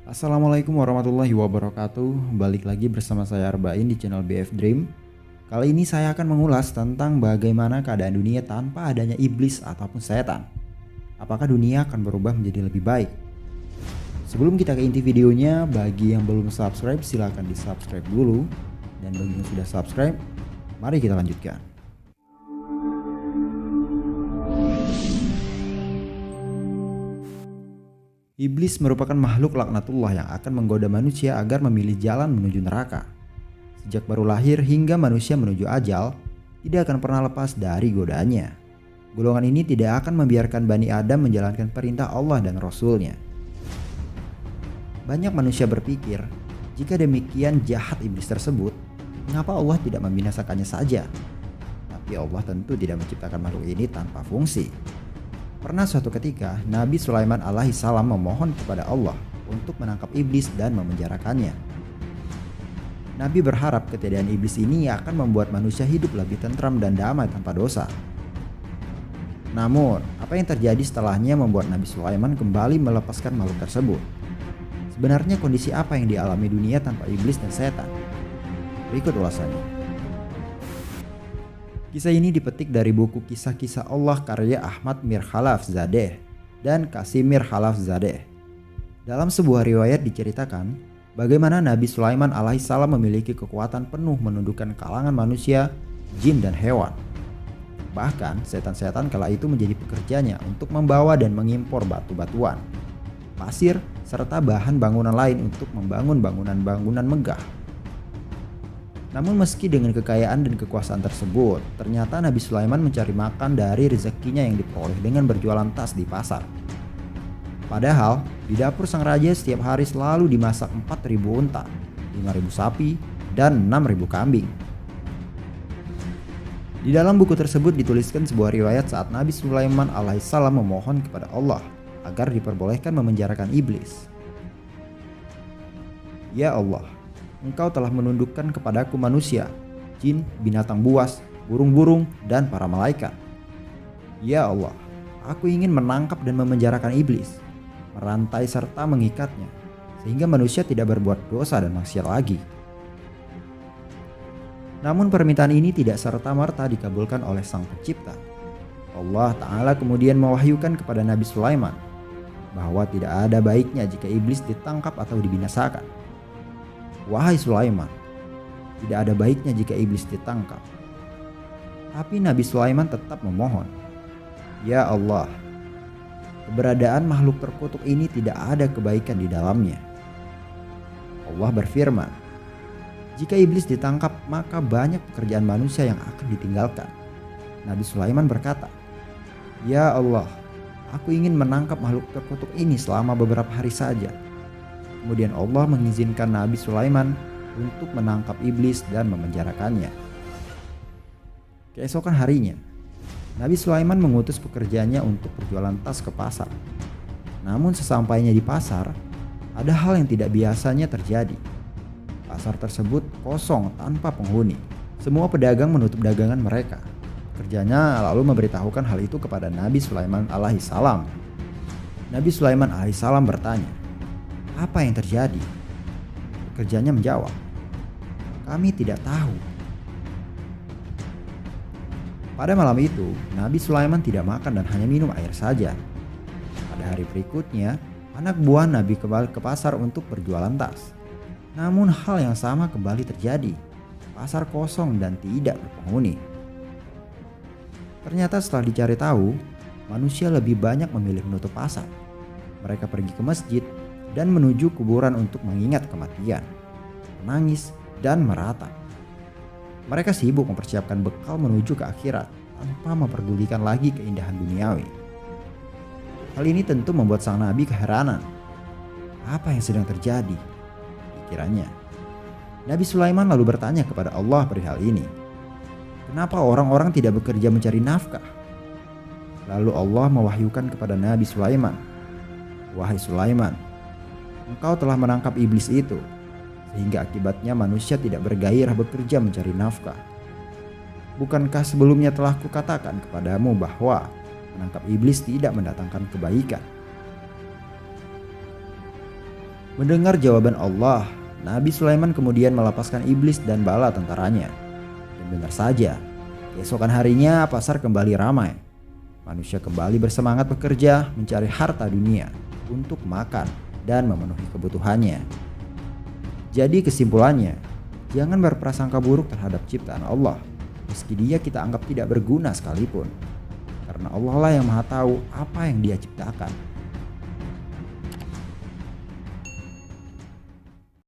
Assalamualaikum warahmatullahi wabarakatuh. Balik lagi bersama saya Arbain di channel BF Dream. Kali ini saya akan mengulas tentang bagaimana keadaan dunia tanpa adanya iblis ataupun setan. Apakah dunia akan berubah menjadi lebih baik? Sebelum kita ke inti videonya, bagi yang belum subscribe silahkan di subscribe dulu. Dan bagi yang sudah subscribe, mari kita lanjutkan. Iblis merupakan makhluk laknatullah yang akan menggoda manusia agar memilih jalan menuju neraka. Sejak baru lahir hingga manusia menuju ajal, tidak akan pernah lepas dari godaannya. Golongan ini tidak akan membiarkan Bani Adam menjalankan perintah Allah dan Rasul-Nya. Banyak manusia berpikir, jika demikian jahat iblis tersebut, mengapa Allah tidak membinasakannya saja? Tapi Allah tentu tidak menciptakan makhluk ini tanpa fungsi. Pernah suatu ketika Nabi Sulaiman alaihissalam memohon kepada Allah untuk menangkap iblis dan memenjarakannya. Nabi berharap ketiadaan iblis ini akan membuat manusia hidup lebih tentram dan damai tanpa dosa. Namun, apa yang terjadi setelahnya membuat Nabi Sulaiman kembali melepaskan makhluk tersebut. Sebenarnya kondisi apa yang dialami dunia tanpa iblis dan setan? Berikut ulasannya. Kisah ini dipetik dari buku Kisah-Kisah Allah karya Ahmad Mir Khalafzadeh dan Kasimir Khalafzadeh. Dalam sebuah riwayat diceritakan bagaimana Nabi Sulaiman alaihissalam memiliki kekuatan penuh menundukkan kalangan manusia, jin dan hewan. Bahkan setan-setan kala itu menjadi pekerjanya untuk membawa dan mengimpor batu-batuan, pasir, serta bahan bangunan lain untuk membangun bangunan-bangunan megah. Namun meski dengan kekayaan dan kekuasaan tersebut, ternyata Nabi Sulaiman mencari makan dari rezekinya yang diperoleh dengan berjualan tas di pasar. Padahal, di dapur sang raja setiap hari selalu dimasak 4.000 unta, 5.000 sapi, dan 6.000 kambing. Di dalam buku tersebut dituliskan sebuah riwayat saat Nabi Sulaiman alaihissalam memohon kepada Allah agar diperbolehkan memenjarakan iblis. Ya Allah, Engkau telah menundukkan kepadaku manusia, jin, binatang buas, burung-burung, dan para malaikat. Ya Allah, aku ingin menangkap dan memenjarakan iblis, merantai serta mengikatnya, sehingga manusia tidak berbuat dosa dan maksiat lagi. Namun permintaan ini tidak serta-merta dikabulkan oleh Sang Pencipta. Allah Ta'ala kemudian mewahyukan kepada Nabi Sulaiman bahwa tidak ada baiknya jika iblis ditangkap atau dibinasakan. Wahai Sulaiman, tidak ada baiknya jika iblis ditangkap. Tapi Nabi Sulaiman tetap memohon, Ya Allah, keberadaan makhluk terkutuk ini tidak ada kebaikan di dalamnya. Allah berfirman, jika iblis ditangkap maka banyak pekerjaan manusia yang akan ditinggalkan. Nabi Sulaiman berkata, Ya Allah, aku ingin menangkap makhluk terkutuk ini selama beberapa hari saja. Kemudian Allah mengizinkan Nabi Sulaiman untuk menangkap iblis dan memenjarakannya. Keesokan harinya, Nabi Sulaiman mengutus pekerjanya untuk berjualan tas ke pasar. Namun sesampainya di pasar, ada hal yang tidak biasanya terjadi. Pasar tersebut kosong tanpa penghuni. Semua pedagang menutup dagangan mereka. Kerjanya lalu memberitahukan hal itu kepada Nabi Sulaiman alaihissalam. Nabi Sulaiman alaihissalam bertanya, apa yang terjadi? Pekerjanya menjawab, kami tidak tahu. Pada malam itu, Nabi Sulaiman tidak makan dan hanya minum air saja. Pada hari berikutnya, anak buah Nabi kembali ke pasar untuk berjualan tas. Namun hal yang sama kembali terjadi. Pasar kosong dan tidak berpenghuni. Ternyata setelah dicari tahu, manusia lebih banyak memilih menutup pasar. Mereka pergi ke masjid dan menuju kuburan untuk mengingat kematian, menangis, dan meratap. Mereka sibuk mempersiapkan bekal menuju ke akhirat tanpa memperdulikan lagi keindahan duniawi. Hal ini tentu membuat sang nabi keheranan. Apa yang sedang terjadi? Pikirannya. Nabi Sulaiman lalu bertanya kepada Allah perihal ini. Kenapa orang-orang tidak bekerja mencari nafkah? Lalu Allah mewahyukan kepada Nabi Sulaiman, Wahai Sulaiman, engkau telah menangkap iblis itu, sehingga akibatnya manusia tidak bergairah bekerja mencari nafkah. Bukankah sebelumnya telah kukatakan kepadamu bahwa menangkap iblis tidak mendatangkan kebaikan? Mendengar jawaban Allah, Nabi Sulaiman kemudian melepaskan iblis dan bala tentaranya. Dan benar saja, keesokan harinya pasar kembali ramai. Manusia kembali bersemangat bekerja mencari harta dunia untuk makan dan memenuhi kebutuhannya. Jadi kesimpulannya, jangan berprasangka buruk terhadap ciptaan Allah, meski dia kita anggap tidak berguna sekalipun. Karena Allah lah yang maha tahu apa yang dia ciptakan.